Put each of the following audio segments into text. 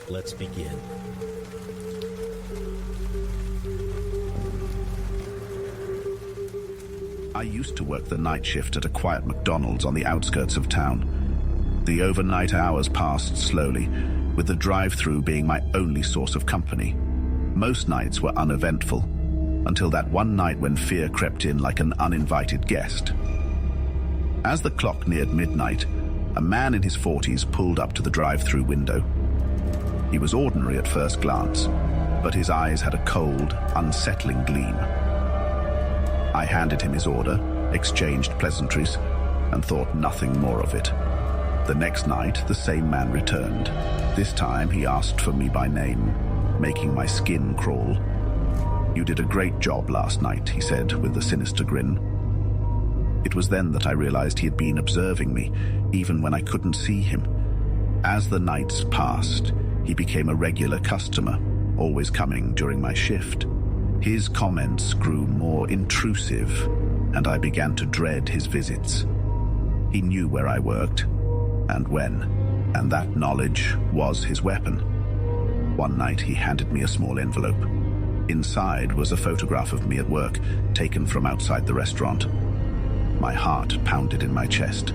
Let's begin. I used to work the night shift at a quiet McDonald's on the outskirts of town. The overnight hours passed slowly, with the drive-through being my only source of company. Most nights were uneventful, until that one night when fear crept in like an uninvited guest. As the clock neared midnight, a man in his 40s pulled up to the drive-through window. He was ordinary at first glance, but his eyes had a cold, unsettling gleam. I handed him his order, exchanged pleasantries, and thought nothing more of it. The next night, the same man returned. This time, he asked for me by name, making my skin crawl. "You did a great job last night," he said with a sinister grin. It was then that I realized he had been observing me, even when I couldn't see him. As the nights passed, he became a regular customer, always coming during my shift. His comments grew more intrusive, and I began to dread his visits. He knew where I worked, and when, and that knowledge was his weapon. One night he handed me a small envelope. Inside was a photograph of me at work, taken from outside the restaurant. My heart pounded in my chest.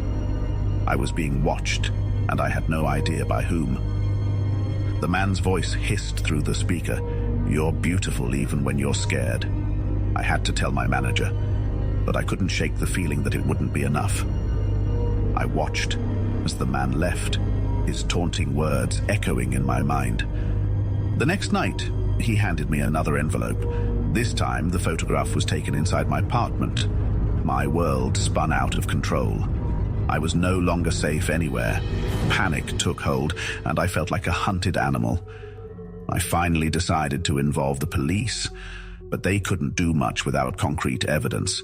I was being watched, and I had no idea by whom. The man's voice hissed through the speaker, "You're beautiful even when you're scared." I had to tell my manager, but I couldn't shake the feeling that it wouldn't be enough. I watched as the man left, his taunting words echoing in my mind. The next night, he handed me another envelope. This time, the photograph was taken inside my apartment. My world spun out of control. I was no longer safe anywhere. Panic took hold, and I felt like a hunted animal. I finally decided to involve the police, but they couldn't do much without concrete evidence.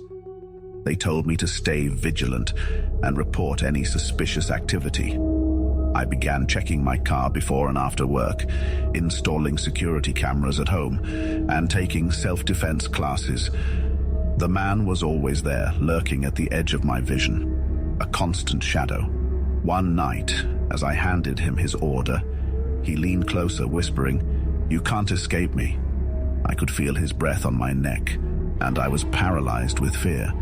They told me to stay vigilant and report any suspicious activity. I began checking my car before and after work, installing security cameras at home, and taking self-defense classes. The man was always there, lurking at the edge of my vision, a constant shadow. One night, as I handed him his order, he leaned closer, whispering, "You can't escape me." I could feel his breath on my neck, and I was paralyzed with fear.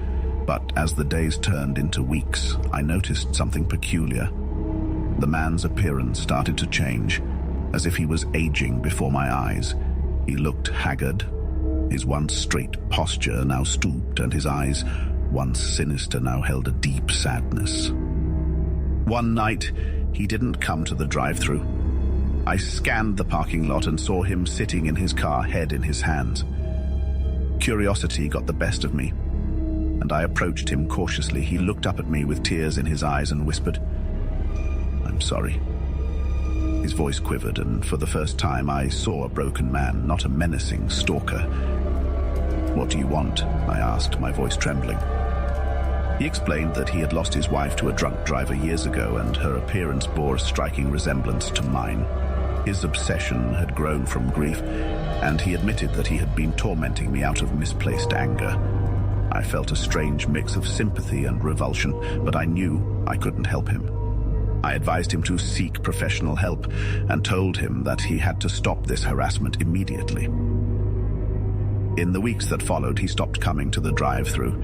But as the days turned into weeks, I noticed something peculiar. The man's appearance started to change, as if he was aging before my eyes. He looked haggard. His once straight posture now stooped, and his eyes, once sinister, now held a deep sadness. One night, he didn't come to the drive-thru. I scanned the parking lot and saw him sitting in his car, head in his hands. Curiosity got the best of me, and I approached him cautiously. He looked up at me with tears in his eyes and whispered, "I'm sorry." His voice quivered, and for the first time I saw a broken man, not a menacing stalker. "What do you want?" I asked, my voice trembling. He explained that he had lost his wife to a drunk driver years ago, and her appearance bore a striking resemblance to mine. His obsession had grown from grief, and he admitted that he had been tormenting me out of misplaced anger. I felt a strange mix of sympathy and revulsion, but I knew I couldn't help him. I advised him to seek professional help and told him that he had to stop this harassment immediately. In the weeks that followed, he stopped coming to the drive-thru.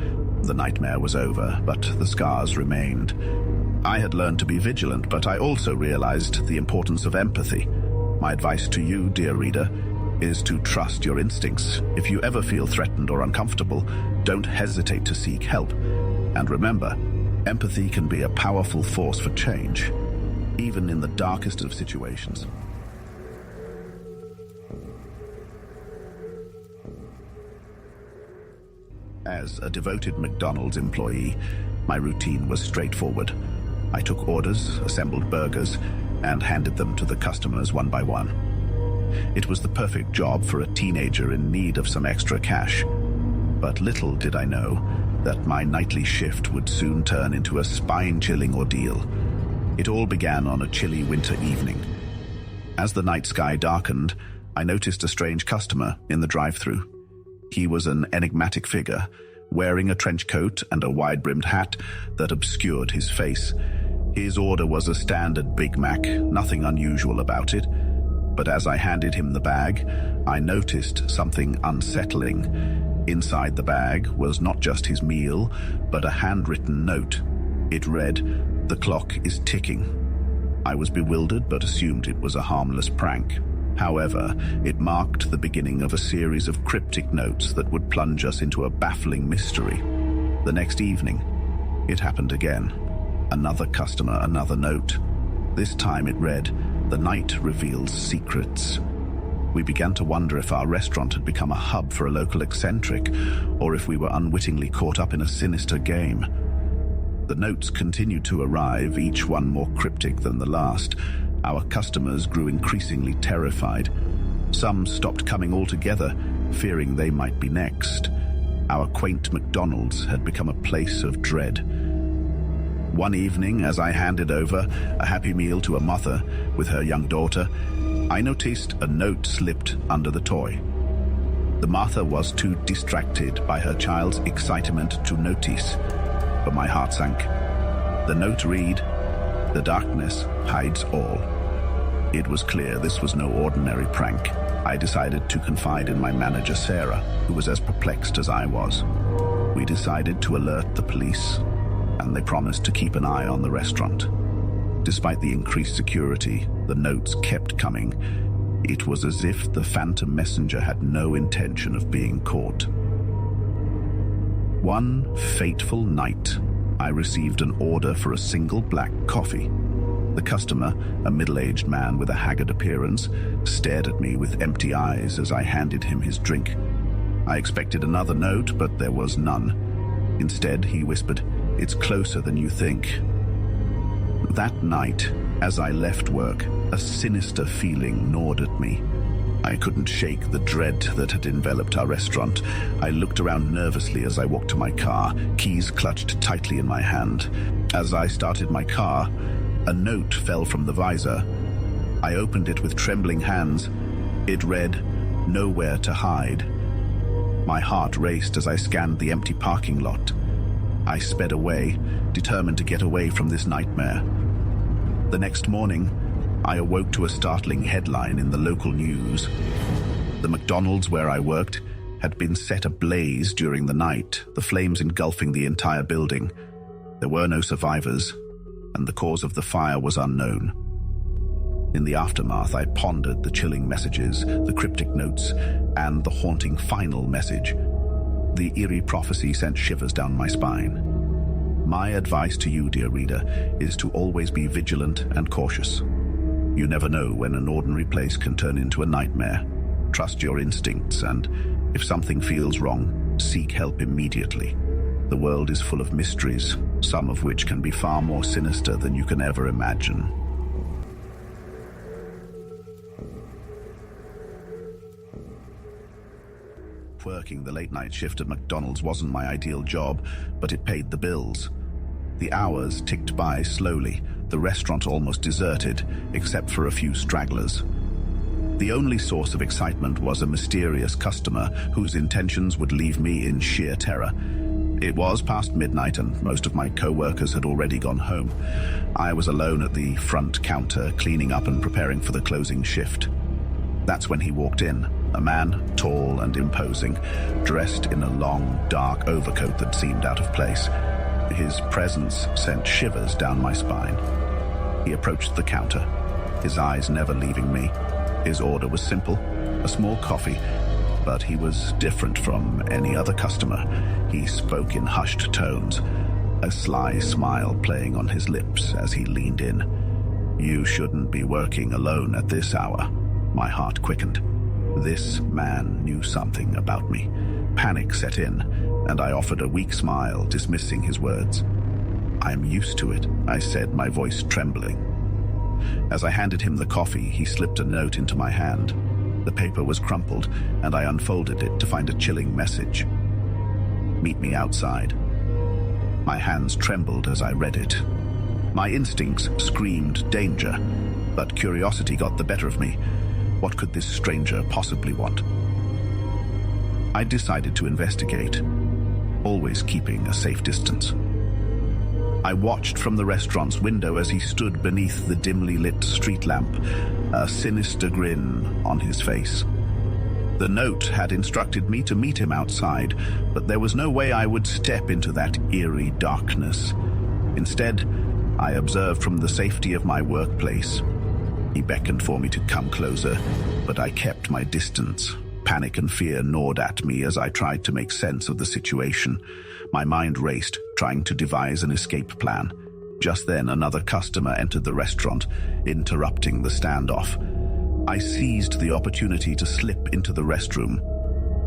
The nightmare was over, but the scars remained. I had learned to be vigilant, but I also realized the importance of empathy. My advice to you, dear reader, is to trust your instincts. If you ever feel threatened or uncomfortable, don't hesitate to seek help. And remember, empathy can be a powerful force for change, even in the darkest of situations. As a devoted McDonald's employee, my routine was straightforward. I took orders, assembled burgers, and handed them to the customers one by one. It was the perfect job for a teenager in need of some extra cash. But little did I know that my nightly shift would soon turn into a spine-chilling ordeal. It all began on a chilly winter evening. As the night sky darkened, I noticed a strange customer in the drive-thru. He was an enigmatic figure, wearing a trench coat and a wide-brimmed hat that obscured his face. His order was a standard Big Mac, nothing unusual about it. But as I handed him the bag, I noticed something unsettling. Inside the bag was not just his meal, but a handwritten note. It read, "The clock is ticking." I was bewildered but assumed it was a harmless prank. However, it marked the beginning of a series of cryptic notes that would plunge us into a baffling mystery. The next evening, it happened again. Another customer, another note. This time it read, "The night reveals secrets." We began to wonder if our restaurant had become a hub for a local eccentric, or if we were unwittingly caught up in a sinister game. The notes continued to arrive, each one more cryptic than the last. Our customers grew increasingly terrified. Some stopped coming altogether, fearing they might be next. Our quaint McDonald's had become a place of dread. One evening, as I handed over a Happy Meal to a mother with her young daughter, I noticed a note slipped under the toy. The mother was too distracted by her child's excitement to notice, but my heart sank. The note read, "The darkness hides all." It was clear this was no ordinary prank. I decided to confide in my manager, Sarah, who was as perplexed as I was. We decided to alert the police, and they promised to keep an eye on the restaurant. Despite the increased security, the notes kept coming. It was as if the phantom messenger had no intention of being caught. One fateful night, I received an order for a single black coffee. The customer, a middle-aged man with a haggard appearance, stared at me with empty eyes as I handed him his drink. I expected another note, but there was none. Instead, he whispered, "It's closer than you think." That night, as I left work, a sinister feeling gnawed at me. I couldn't shake the dread that had enveloped our restaurant. I looked around nervously as I walked to my car, keys clutched tightly in my hand. As I started my car, a note fell from the visor. I opened it with trembling hands. It read, "Nowhere to hide." My heart raced as I scanned the empty parking lot. I sped away, determined to get away from this nightmare. The next morning, I awoke to a startling headline in the local news. The McDonald's where I worked had been set ablaze during the night, the flames engulfing the entire building. There were no survivors, and the cause of the fire was unknown. In the aftermath, I pondered the chilling messages, the cryptic notes, and the haunting final message. The eerie prophecy sent shivers down my spine. My advice to you, dear reader, is to always be vigilant and cautious. You never know when an ordinary place can turn into a nightmare. Trust your instincts, and if something feels wrong, seek help immediately. The world is full of mysteries, some of which can be far more sinister than you can ever imagine. Working the late-night shift at McDonald's wasn't my ideal job, but it paid the bills. The hours ticked by slowly, the restaurant almost deserted, except for a few stragglers. The only source of excitement was a mysterious customer whose intentions would leave me in sheer terror. It was past midnight and most of my co-workers had already gone home. I was alone at the front counter, cleaning up and preparing for the closing shift. That's when he walked in, a man, tall and imposing, dressed in a long, dark overcoat that seemed out of place. His presence sent shivers down my spine. He approached the counter, his eyes never leaving me. His order was simple, a small coffee, but he was different from any other customer. He spoke in hushed tones, a sly smile playing on his lips as he leaned in. "You shouldn't be working alone at this hour." My heart quickened. This man knew something about me. Panic set in, and I offered a weak smile, dismissing his words. "I'm used to it," I said, my voice trembling. As I handed him the coffee, he slipped a note into my hand. The paper was crumpled, and I unfolded it to find a chilling message. "Meet me outside." My hands trembled as I read it. My instincts screamed danger, but curiosity got the better of me. What could this stranger possibly want? I decided to investigate, always keeping a safe distance. I watched from the restaurant's window as he stood beneath the dimly lit street lamp, a sinister grin on his face. The note had instructed me to meet him outside, but there was no way I would step into that eerie darkness. Instead, I observed from the safety of my workplace. He beckoned for me to come closer, but I kept my distance. Panic and fear gnawed at me as I tried to make sense of the situation. My mind raced, trying to devise an escape plan. Just then, another customer entered the restaurant, interrupting the standoff. I seized the opportunity to slip into the restroom.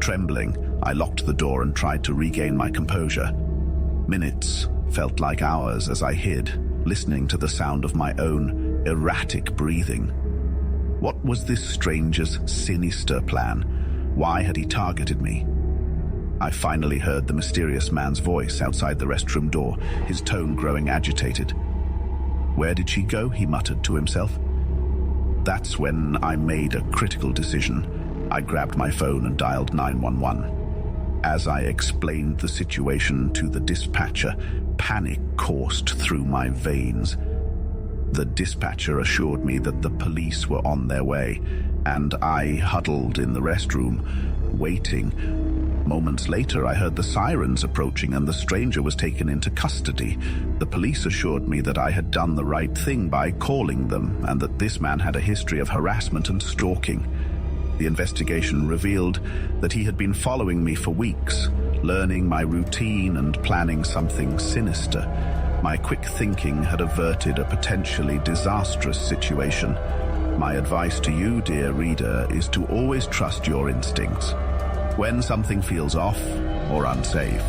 Trembling, I locked the door and tried to regain my composure. Minutes felt like hours as I hid, listening to the sound of my own erratic breathing. What was this stranger's sinister plan? Why had he targeted me? I finally heard the mysterious man's voice outside the restroom door, his tone growing agitated. "Where did she go?" he muttered to himself. That's when I made a critical decision. I grabbed my phone and dialed 911. As I explained the situation to the dispatcher, panic coursed through my veins. The dispatcher assured me that the police were on their way, and I huddled in the restroom, waiting. Moments later, I heard the sirens approaching and the stranger was taken into custody. The police assured me that I had done the right thing by calling them and that this man had a history of harassment and stalking. The investigation revealed that he had been following me for weeks, learning my routine and planning something sinister. My quick thinking had averted a potentially disastrous situation. My advice to you, dear reader, is to always trust your instincts. When something feels off or unsafe,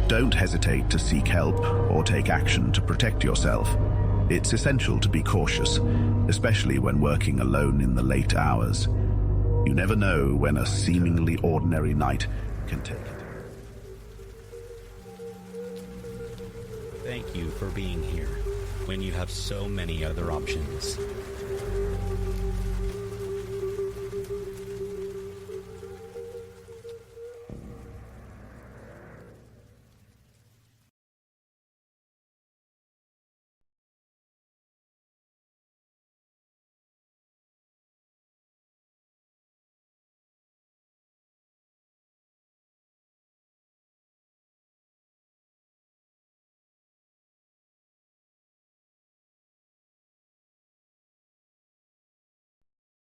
don't hesitate to seek help or take action to protect yourself. It's essential to be cautious, especially when working alone in the late hours. You never know when a seemingly ordinary night can take it. Thank you for being here when you have so many other options.